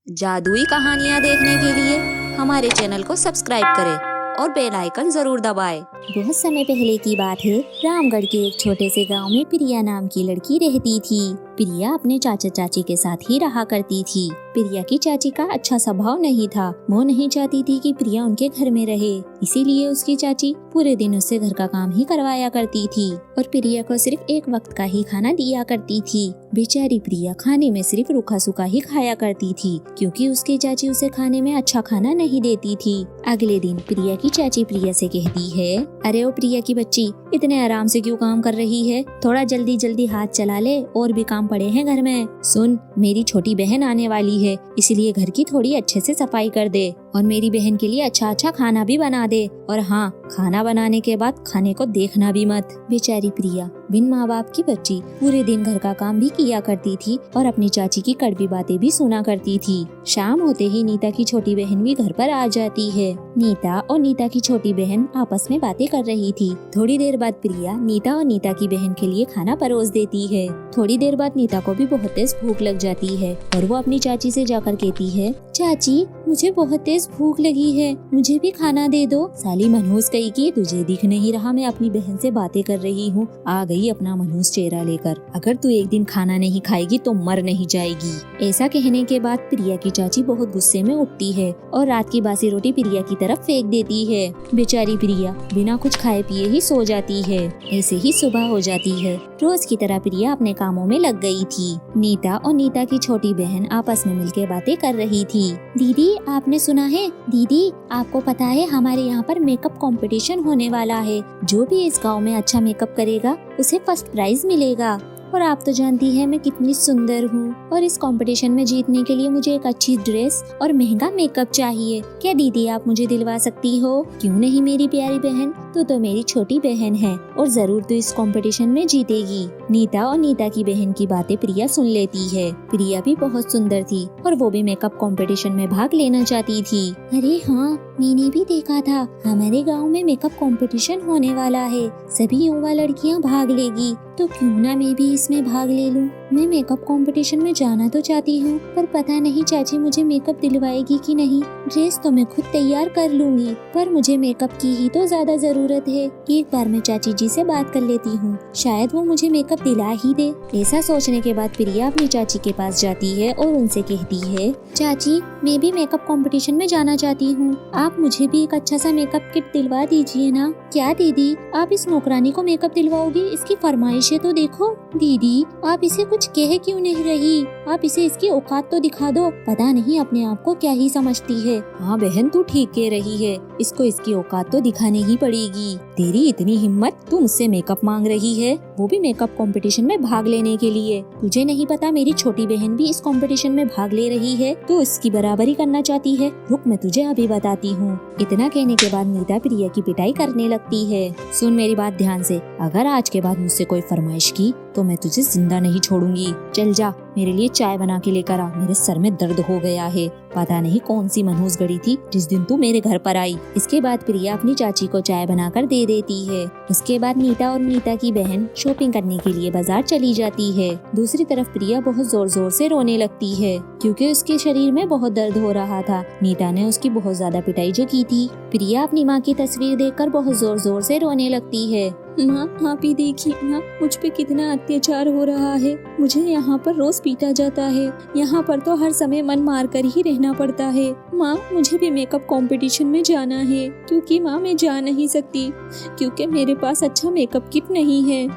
जादुई कहानियाँ देखने के लिए हमारे चैनल को सब्सक्राइब करें और बेल आइकन जरूर दबाएं। बहुत समय पहले की बात है। रामगढ़ के एक छोटे से गांव में प्रिया नाम की लड़की रहती थी। प्रिया अपने चाचा चाची के साथ ही रहा करती थी। प्रिया की चाची का अच्छा स्वभाव नहीं था। वो नहीं चाहती थी कि प्रिया उनके घर में रहे, इसीलिए उसकी चाची पूरे दिन उससे घर का काम ही करवाया करती थी और प्रिया को सिर्फ एक वक्त का ही खाना दिया करती थी। बेचारी प्रिया खाने में सिर्फ रूखा सूखा ही खाया करती थी, क्योंकि उसकी चाची उसे खाने में अच्छा खाना नहीं देती थी। अगले दिन प्रिया की चाची प्रिया से कहती है, अरे ओ प्रिया की बच्ची, इतने आराम से क्यों काम कर रही है? थोड़ा जल्दी जल्दी हाथ चला ले, और भी काम पड़े हैं घर में। सुन, मेरी छोटी बहन आने वाली है, इसलिए घर की थोड़ी अच्छे से सफाई कर दे और मेरी बहन के लिए अच्छा अच्छा खाना भी बना दे। और हाँ, खाना बनाने के बाद खाने को देखना भी मत। बेचारी प्रिया बिन माँ बाप की बच्ची पूरे दिन घर का काम भी किया करती थी और अपनी चाची की कड़वी बातें भी सुना करती थी। शाम होते ही नीता की छोटी बहन भी घर पर आ जाती है। नीता और नीता की छोटी बहन आपस में बातें कर रही थी। थोड़ी देर बाद प्रिया नीता और नीता की बहन के लिए खाना परोस देती है। थोड़ी देर बाद नीता को भी बहुत तेज भूख लग जाती है और वो अपनी चाची से जाकर कहती है, चाची मुझे बहुत तेज भूख लगी है, मुझे भी खाना दे दो। साली मनहूस कही कि तुझे दिख नहीं रहा मैं अपनी बहन से बातें कर रही हूँ? आ गई अपना मनहूस चेहरा लेकर। अगर तू एक दिन खाना नहीं खाएगी तो मर नहीं जाएगी। ऐसा कहने के बाद प्रिया की चाची बहुत गुस्से में उठती है और रात की बासी रोटी प्रिया की तरफ फेंक देती है। बेचारी प्रिया बिना कुछ खाए पिए ही सो जाती है। ऐसे ही सुबह हो जाती है। रोज की तरह प्रिया अपने कामों में लग गई थी। नीता और नीता की छोटी बहन आपस में मिलकर बातें कर रही थी। दीदी आपने सुना है? दीदी आपको पता है हमारे यहाँ पर मेकअप कंपटीशन होने वाला है। जो भी इस गांव में अच्छा मेकअप करेगा उसे फर्स्ट प्राइज मिलेगा। और आप तो जानती है मैं कितनी सुंदर हूँ और इस कंपटीशन में जीतने के लिए मुझे एक अच्छी ड्रेस और महंगा मेकअप चाहिए। क्या दीदी आप मुझे दिलवा सकती हो? क्यों नहीं मेरी प्यारी बहन, तू तो मेरी छोटी बहन है और जरूर तू इस कंपटीशन में जीतेगी। नीता और नीता की बहन की बातें प्रिया सुन लेती है। प्रिया भी बहुत सुंदर थी और वो भी मेकअप कंपटीशन में भाग लेना चाहती थी। अरे हाँ, मैंने भी देखा था हमारे गाँव में मेकअप कंपटीशन होने वाला है। सभी युवा लड़कियाँ भाग लेगी, तो क्यों ना मैं भी इसमें भाग ले लूं। मैं मेकअप कंपटीशन में जाना तो चाहती हूँ, पर पता नहीं चाची मुझे मेकअप दिलवाएगी कि नहीं। ड्रेस तो मैं खुद तैयार कर लूंगी, पर मुझे मेकअप की ही तो ज्यादा जरूरत है। एक बार मैं चाची जी से बात कर लेती हूँ, शायद वो मुझे मेकअप दिला ही दे। ऐसा सोचने के बाद प्रिया अपनी चाची के पास जाती है और उनसे कहती है, चाची मैं भी मेकअप कंपटीशन में जाना चाहती हूँ, आप मुझे भी एक अच्छा सा मेकअप किट दिलवा दीजिए ना। क्या दीदी आप इस नौकरानी को मेकअप दिलवाओगी? इसकी फरमाइशें तो देखो। दीदी आप इसे कुछ कह क्यों नहीं रही? आप इसे इसकी औकात तो दिखा दो। पता नहीं अपने आप को क्या ही समझती है। हाँ बहन तू ठीक कह रही है, इसको इसकी औकात तो दिखानी ही पड़ेगी। तेरी इतनी हिम्मत, तू मुझसे मेकअप मांग रही है, वो भी मेकअप कंपटीशन में भाग लेने के लिए। तुझे नहीं पता मेरी छोटी बहन भी इस कंपटीशन में भाग ले रही है, तो इसकी बराबरी करना चाहती है। रुक मैं तुझे अभी बताती हूँ। इतना कहने के बाद नीता प्रिया की पिटाई करने लगती है। सुन मेरी बात ध्यान से, अगर आज के बाद मुझसे कोई फरमाइश की तो मैं तुझे जिंदा नहीं छोड़ूंगी। चल जा मेरे लिए चाय बना के लेकर आ, मेरे सर में दर्द हो गया है। पता नहीं कौन सी मनहूस गड़ी थी जिस दिन तू मेरे घर पर आई। इसके बाद प्रिया अपनी चाची को चाय बनाकर दे देती है। उसके बाद नीता और नीता की बहन शॉपिंग करने के लिए बाजार चली जाती है। दूसरी तरफ प्रिया बहुत जोर जोर से रोने लगती है, क्योंकि उसके शरीर में बहुत दर्द हो रहा था। नीता ने उसकी बहुत ज्यादा पिटाई जो की थी। प्रिया अपनी माँ की तस्वीर देखकर बहुत जोर जोर से रोने लगती है। माँ आप ही देखिए ना, मुझ पे कितना अत्याचार हो रहा है। मुझे यहाँ पर रोज पीटा जाता है। यहाँ पर तो हर समय मन मार कर ही रहना पड़ता है। माँ मुझे भी मेकअप कंपटीशन में जाना है, क्योंकि माँ मैं जा नहीं सकती, क्योंकि मेरे पास अच्छा मेकअप किट नहीं है।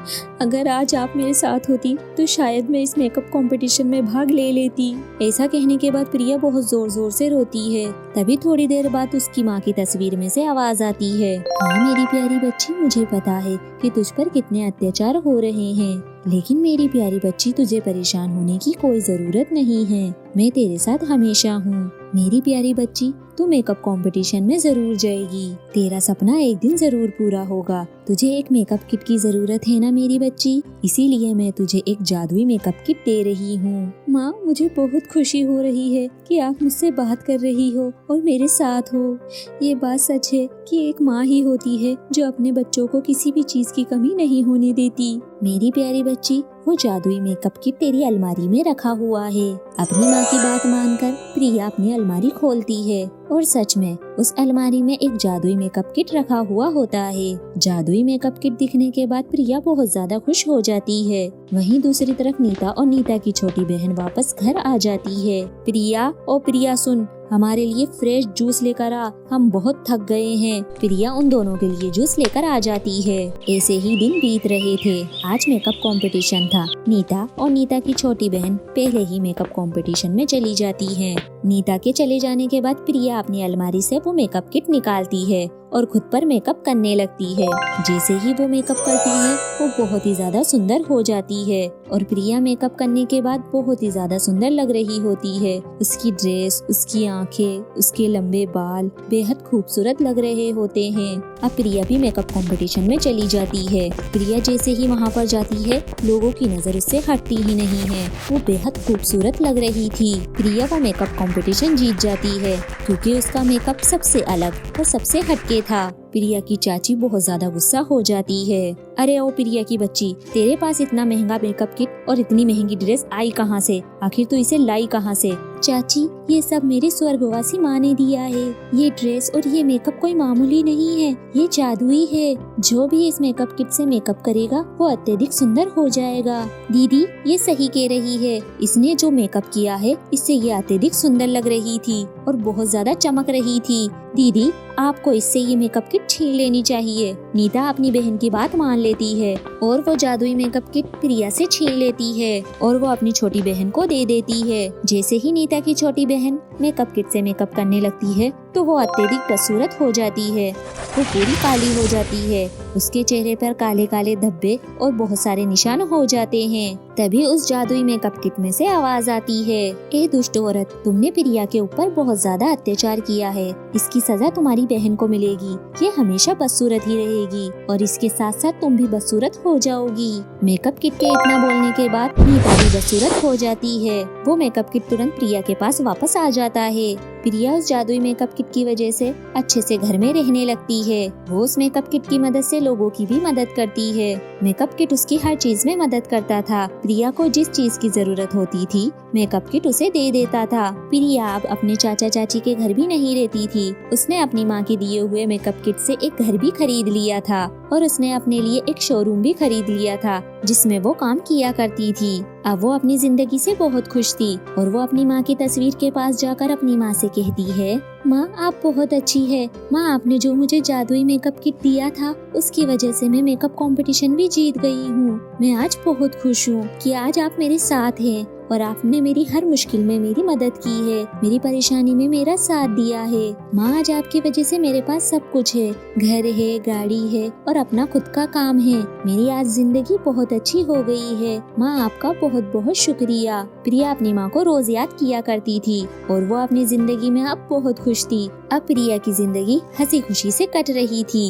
अगर आज आप मेरे साथ होती तो शायद मैं इस मेकअप कंपटीशन में भाग ले लेती। ऐसा कहने के बाद प्रिया बहुत जोर जोर से रोती है। तभी थोड़ी देर बाद उसकी माँ की तस्वीर में से आवाज आती है, हाँ मेरी प्यारी बच्ची, मुझे पता है कि तुझ पर कितने अत्याचार हो रहे हैं, लेकिन मेरी प्यारी बच्ची तुझे परेशान होने की कोई जरूरत नहीं है। मैं तेरे साथ हमेशा हूँ। मेरी प्यारी बच्ची तू मेकअप कंपटीशन में जरूर जाएगी। तेरा सपना एक दिन जरूर पूरा होगा। तुझे एक मेकअप किट की जरूरत है ना मेरी बच्ची, इसीलिए मैं तुझे एक जादुई मेकअप किट दे रही हूँ। माँ मुझे बहुत खुशी हो रही है कि आप मुझसे बात कर रही हो और मेरे साथ हो। ये बात सच है कि एक माँ ही होती है जो अपने बच्चों को किसी भी चीज की कमी नहीं होने देती। मेरी प्यारी बच्ची वो जादुई मेकअप किट तेरी अलमारी में रखा हुआ है। अपनी माँ की बात मानकर प्रिया अपनी अलमारी खोलती है और सच में उस अलमारी में एक जादुई मेकअप किट रखा हुआ होता है। जादुई मेकअप किट दिखने के बाद प्रिया बहुत ज्यादा खुश हो जाती है। वहीं दूसरी तरफ नीता और नीता की छोटी बहन वापस घर आ जाती है। प्रिया सुन, हमारे लिए फ्रेश जूस लेकर आ, हम बहुत थक गए हैं। प्रिया उन दोनों के लिए जूस लेकर आ जाती है। ऐसे ही दिन बीत रहे थे। आज मेकअप कंपटीशन था। नीता और नीता की छोटी बहन पहले ही मेकअप कंपटीशन में चली जाती हैं। नीता के चले जाने के बाद प्रिया अपनी अलमारी से वो मेकअप किट निकालती है और खुद पर मेकअप करने लगती है। जैसे ही वो मेकअप करती है वो बहुत ही ज्यादा सुंदर हो जाती है और प्रिया मेकअप करने के बाद बहुत ही ज्यादा सुंदर लग रही होती है। उसकी ड्रेस, उसकी आंखें, उसके लंबे बाल बेहद खूबसूरत लग रहे होते हैं। अब प्रिया भी मेकअप कंपटीशन में चली जाती है। प्रिया जैसे ही वहाँ पर जाती है लोगों की नजर उससे हटती ही नहीं है। वो बेहद खूबसूरत लग रही थी। प्रिया वो मेकअप कंपटीशन जीत जाती है क्योंकि उसका मेकअप सबसे अलग और सबसे हटके था। प्रिया की चाची बहुत ज्यादा गुस्सा हो जाती है। अरे ओ प्रिया की बच्ची, तेरे पास इतना महंगा मेकअप किट और इतनी महंगी ड्रेस आई कहाँ से? आखिर तू इसे लाई कहाँ से? चाची, ये सब मेरी स्वर्गवासी माँ ने दिया है। ये ड्रेस और ये मेकअप कोई मामूली नहीं है, ये जादुई है। जो भी इस मेकअप किट से मेकअप करेगा वो अत्यधिक सुंदर हो जाएगा। दीदी ये सही कह रही है, इसने जो मेकअप किया है इससे ये अत्यधिक सुंदर लग रही थी और बहुत ज्यादा चमक रही थी। दीदी आपको इससे ये मेकअप किट छीन लेनी चाहिए। नीता अपनी बहन की बात मान लेती है और वो जादुई मेकअप किट प्रिया से छीन लेती है और वो अपनी छोटी बहन को दे देती है। जैसे ही नीता की छोटी बहन मेकअप किट से मेकअप करने लगती है तो वो अत्यधिक बदसूरत हो जाती है। वो पूरी काली हो जाती है। उसके चेहरे पर काले काले धब्बे और बहुत सारे निशान हो जाते हैं। तभी उस जादुई मेकअप किट में से आवाज आती है, ए दुष्ट औरत, तुमने प्रिया के ऊपर बहुत ज्यादा अत्याचार किया है। इसकी सजा तुम्हारी बहन को मिलेगी। ये हमेशा बदसूरत ही रहेगी और इसके साथ साथ तुम भी बदसूरत हो जाओगी। मेकअप किट के इतना बोलने के बाद नीता भी बदसूरत हो जाती है। वो मेकअप किट तुरंत प्रिया के पास वापस आ जाता है। प्रिया उस जादुई मेकअप किट की वजह से अच्छे से घर में रहने लगती है। वो उस मेकअप किट की मदद से लोगों की भी मदद करती है। मेकअप किट उसकी हर चीज में मदद करता था। प्रिया को जिस चीज की जरूरत होती थी मेकअप किट उसे दे देता था। प्रिया अब अपने चाचा चाची के घर भी नहीं रहती थी। उसने अपनी माँ के दिए हुए मेकअप किट से एक घर भी खरीद लिया था और उसने अपने लिए एक शोरूम भी खरीद लिया था जिसमें वो काम किया करती थी। अब वो अपनी जिंदगी से बहुत खुश थी और वो अपनी माँ की तस्वीर के पास जाकर अपनी माँ से कहती है, माँ आप बहुत अच्छी है। माँ आपने जो मुझे जादुई मेकअप किट दिया था उसकी वजह से मैं मेकअप कंपटीशन भी जीत गई हूँ। मैं आज बहुत खुश हूँ कि आज आप मेरे साथ हैं और आपने मेरी हर मुश्किल में मेरी मदद की है, मेरी परेशानी में मेरा साथ दिया है। माँ आज आपकी वजह से मेरे पास सब कुछ है, घर है, गाड़ी है और अपना खुद का काम है। मेरी आज जिंदगी बहुत अच्छी हो गई है। माँ आपका बहुत बहुत शुक्रिया। प्रिया अपनी माँ को रोज याद किया करती थी और वो अपनी जिंदगी में अब बहुत खुश थी। अब प्रिया की जिंदगी हंसी खुशी से कट रही थी।